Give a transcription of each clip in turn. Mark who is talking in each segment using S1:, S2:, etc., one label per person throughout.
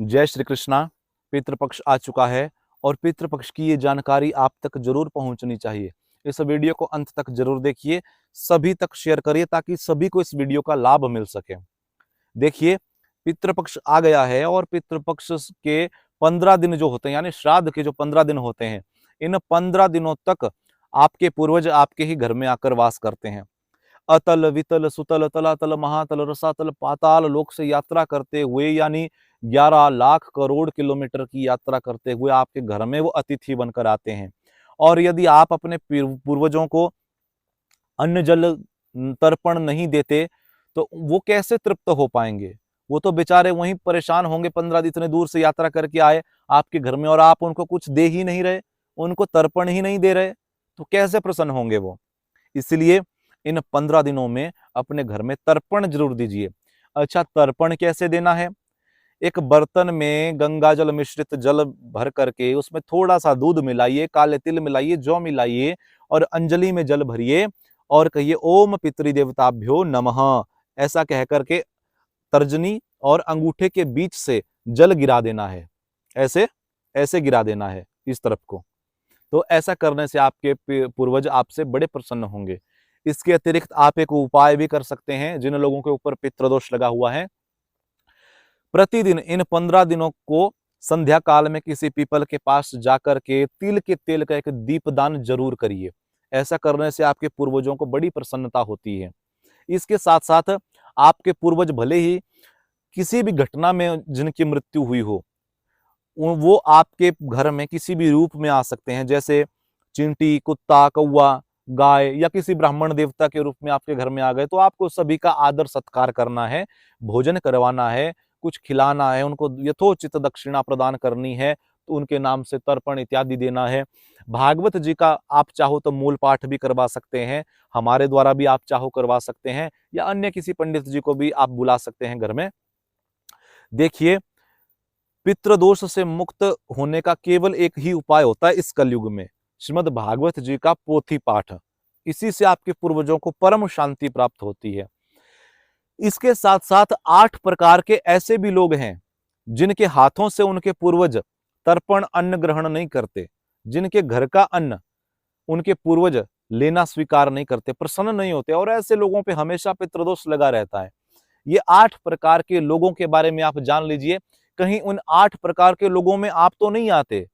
S1: जय श्री कृष्णा। पितृपक्ष आ चुका है और पितृपक्ष की ये जानकारी आप तक जरूर पहुंचनी चाहिए। इस वीडियो को अंत तक जरूर देखिए, सभी तक शेयर करिए ताकि सभी को इस वीडियो का लाभ मिल सके। देखिए, पितृपक्ष आ गया है और पितृपक्ष के 15 दिन जो होते हैं, यानी श्राद्ध के जो 15 दिन होते हैं, इन 15 दिनों तक आपके पूर्वज आपके ही घर में आकर वास करते हैं। अतल वितल सुतल तलातल महातल रसातल पाताल लोक से यात्रा करते हुए, यानी 11 लाख करोड़ किलोमीटर की यात्रा करते हुए आपके घर में वो अतिथि बनकर आते हैं। और यदि आप अपने पूर्वजों को अन्न जल तर्पण नहीं देते तो वो कैसे तृप्त हो पाएंगे? वो तो बेचारे वहीं परेशान होंगे, 15 दिन इतने दूर से यात्रा करके आए आपके घर में और आप उनको कुछ दे ही नहीं रहे, उनको तर्पण ही नहीं दे रहे, तो कैसे प्रसन्न होंगे वो? इसलिए इन 15 दिनों में अपने घर में तर्पण जरूर दीजिए। अच्छा, तर्पण कैसे देना है? एक बर्तन में गंगा जल मिश्रित जल भर करके उसमें थोड़ा सा दूध मिलाइए, काले तिल मिलाइए, जौ मिलाइए और अंजलि में जल भरिए और कहिए ओम पितृदेवताभ्यो नमः। ऐसा कह करके तर्जनी और अंगूठे के बीच से जल गिरा देना है। ऐसे ऐसे गिरा देना है इस तरफ को। तो ऐसा करने से आपके पूर्वज आपसे बड़े प्रसन्न होंगे। इसके अतिरिक्त आप एक उपाय भी कर सकते हैं। जिन लोगों के ऊपर पितृदोष लगा हुआ है, प्रतिदिन इन 15 दिनों को संध्या काल में किसी पीपल के पास जाकर के तिल के तेल का एक दीपदान जरूर करिए। ऐसा करने से आपके पूर्वजों को बड़ी प्रसन्नता होती है। इसके साथ साथ आपके पूर्वज भले ही किसी भी घटना में जिनकी मृत्यु हुई हो, वो आपके घर में किसी भी रूप में आ सकते हैं, जैसे चींटी, कुत्ता, कौवा, गाय या किसी ब्राह्मण देवता के रूप में आपके घर में आ गए, तो आपको सभी का आदर सत्कार करना है, भोजन करवाना है, कुछ खिलाना है, उनको यथोचित दक्षिणा प्रदान करनी है, तो उनके नाम से तर्पण इत्यादि देना है। भागवत जी का आप चाहो तो मूल पाठ भी करवा सकते हैं, हमारे द्वारा भी आप चाहो करवा सकते हैं, या अन्य किसी पंडित जी को भी आप बुला सकते हैं घर में। देखिए, पितृदोष से मुक्त होने का केवल एक ही उपाय होता है इस कलयुग में, श्रीमद् भागवत जी का पोथी पाठ। इसी से आपके पूर्वजों को परम शांति प्राप्त होती है। इसके साथ साथ 8 प्रकार के ऐसे भी लोग हैं जिनके हाथों से उनके पूर्वज तर्पण अन्न ग्रहण नहीं करते, जिनके घर का अन्न उनके पूर्वज लेना स्वीकार नहीं करते, प्रसन्न नहीं होते, और ऐसे लोगों पे हमेशा पितृदोष लगा रहता है। ये 8 प्रकार के लोगों के बारे में आप जान लीजिए। कहीं उन 8 प्रकार के लोगों में आप तो नहीं आते,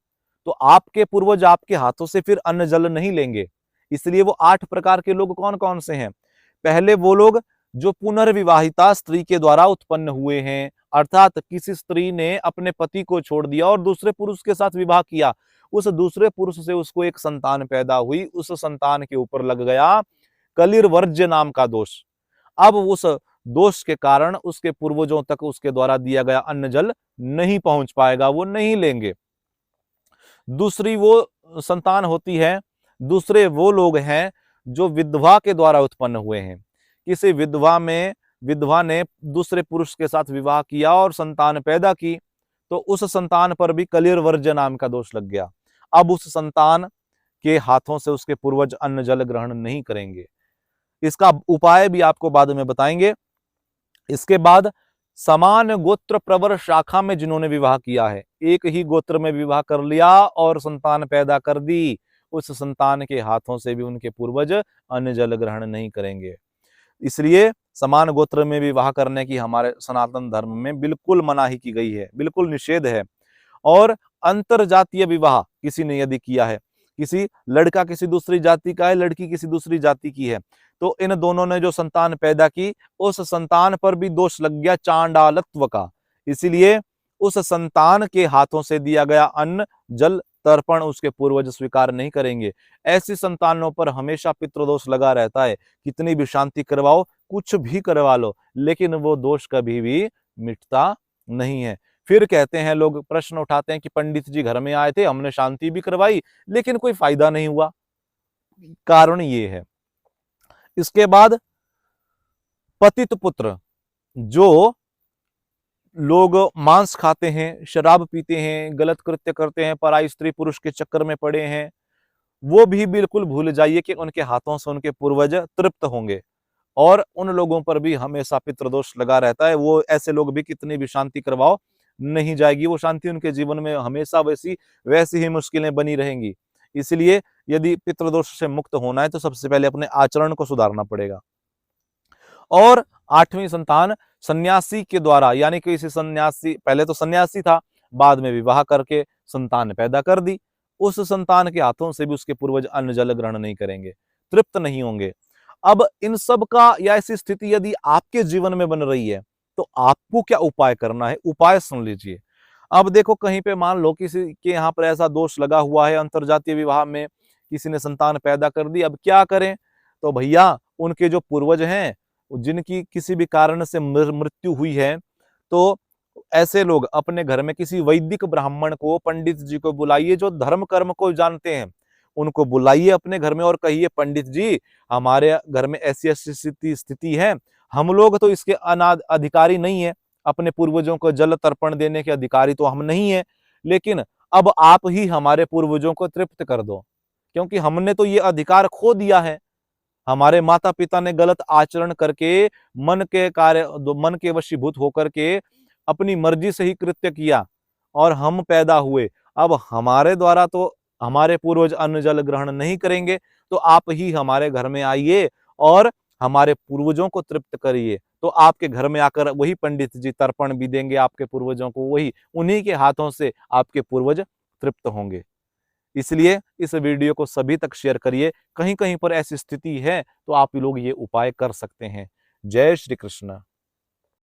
S1: तो आपके पूर्वज आपके हाथों से फिर अन्न जल नहीं लेंगे। इसलिए वो 8 प्रकार के लोग कौन कौन से हैं? पहले वो लोग जो पुनर्विवाहिता स्त्री के द्वारा उत्पन्न हुए हैं, अर्थात किसी स्त्री ने अपने पति को छोड़ दिया और दूसरे पुरुष के साथ विवाह किया, उस दूसरे पुरुष से उसको एक संतान पैदा हुई, उस संतान के ऊपर लग गया कलिर्वर्ज्य नाम का दोष। अब उस दोष के कारण उसके पूर्वजों तक उसके द्वारा दिया गया अन्न जल नहीं पहुंच पाएगा, वो नहीं लेंगे। दूसरी वो संतान होती है, दूसरे वो लोग हैं जो विधवा के द्वारा उत्पन्न हुए हैं। किसी विधवा ने दूसरे पुरुष के साथ विवाह किया और संतान पैदा की, तो उस संतान पर भी कलिर्वर्ज्य नाम का दोष लग गया। अब उस संतान के हाथों से उसके पूर्वज अन्न जल ग्रहण नहीं करेंगे। इसका उपाय भी आपको बाद में बताएंगे। इसके बाद समान गोत्र प्रवर शाखा में जिन्होंने विवाह किया है, एक ही गोत्र में विवाह कर लिया और संतान पैदा कर दी, उस संतान के हाथों से भी उनके पूर्वज अन्न जल ग्रहण नहीं करेंगे। इसलिए समान गोत्र में विवाह करने की हमारे सनातन धर्म में बिल्कुल मनाही की गई है, बिल्कुल निषेध है। और अंतर जातीय विवाह किसी ने यदि किया है, किसी लड़का किसी दूसरी जाति का है, लड़की किसी दूसरी जाति की है, तो इन दोनों ने जो संतान पैदा की, उस संतान पर भी दोष लग गया चांडालत्व का। इसीलिए उस संतान के हाथों से दिया गया अन्न जल तर्पण उसके पूर्वज स्वीकार नहीं करेंगे। ऐसी संतानों पर हमेशा पितृदोष लगा रहता है। कितनी भी शांति करवाओ, कुछ भी करवा लो, लेकिन वो दोष कभी भी मिटता नहीं है। फिर कहते हैं लोग, प्रश्न उठाते हैं कि पंडित जी घर में आए थे, हमने शांति भी करवाई, लेकिन कोई फायदा नहीं हुआ। कारण ये है। इसके बाद पतित पुत्र, जो लोग मांस खाते हैं, शराब पीते हैं, गलत कृत्य करते हैं, पराई स्त्री पुरुष के चक्कर में पड़े हैं, वो भी बिल्कुल भूल जाइए कि उनके हाथों से उनके पूर्वज तृप्त होंगे। और उन लोगों पर भी हमेशा पितृदोष लगा रहता है। वो ऐसे लोग भी कितनी भी शांति करवाओ, नहीं जाएगी, वो शांति उनके जीवन में हमेशा वैसी ही मुश्किलें बनी रहेंगी। इसलिए यदि पितृदोष से मुक्त होना है तो सबसे पहले अपने आचरण को सुधारना पड़ेगा। और 8वीं संतान सन्यासी के द्वारा, यानी कि इसे सन्यासी, पहले तो सन्यासी था, बाद में विवाह करके संतान पैदा कर दी, उस संतान के हाथों से भी उसके पूर्वज अन्न जल ग्रहण नहीं करेंगे, तृप्त नहीं होंगे। अब इन सब का या ऐसी स्थिति यदि आपके जीवन में बन रही है तो आपको क्या उपाय करना है, उपाय सुन लीजिए। अब देखो, कहीं पे मान लो किसी के यहाँ पर ऐसा दोष लगा हुआ है, अंतरजातीय विवाह में किसी ने संतान पैदा कर दी, अब क्या करें? तो भैया, उनके जो पूर्वज हैं, जिनकी किसी भी कारण से मृत्यु हुई है, तो ऐसे लोग अपने घर में किसी वैदिक ब्राह्मण को, पंडित जी को बुलाइए जो धर्म कर्म को जानते हैं, उनको बुलाइए अपने घर में और कहिए, पंडित जी, हमारे घर में ऐसी ऐसी स्थिति है, हम लोग तो इसके अधिकारी नहीं है, अपने पूर्वजों को जल तर्पण देने के अधिकारी तो हम नहीं है, लेकिन अब आप ही हमारे पूर्वजों को तृप्त कर दो, क्योंकि हमने तो ये अधिकार खो दिया है। हमारे माता पिता ने गलत आचरण करके, मन के वशीभूत होकर के अपनी मर्जी से ही कृत्य किया और हम पैदा हुए। अब हमारे द्वारा तो हमारे पूर्वज अन्न जल ग्रहण नहीं करेंगे, तो आप ही हमारे घर में आइए और हमारे पूर्वजों को तृप्त करिए। तो आपके घर में आकर वही पंडित जी तर्पण भी देंगे आपके पूर्वजों को, वही उन्हीं के हाथों से आपके पूर्वज तृप्त होंगे। इसलिए इस वीडियो को सभी तक शेयर करिए। कहीं कहीं पर ऐसी स्थिति है तो आप लोग ये उपाय कर सकते हैं। जय श्री कृष्ण।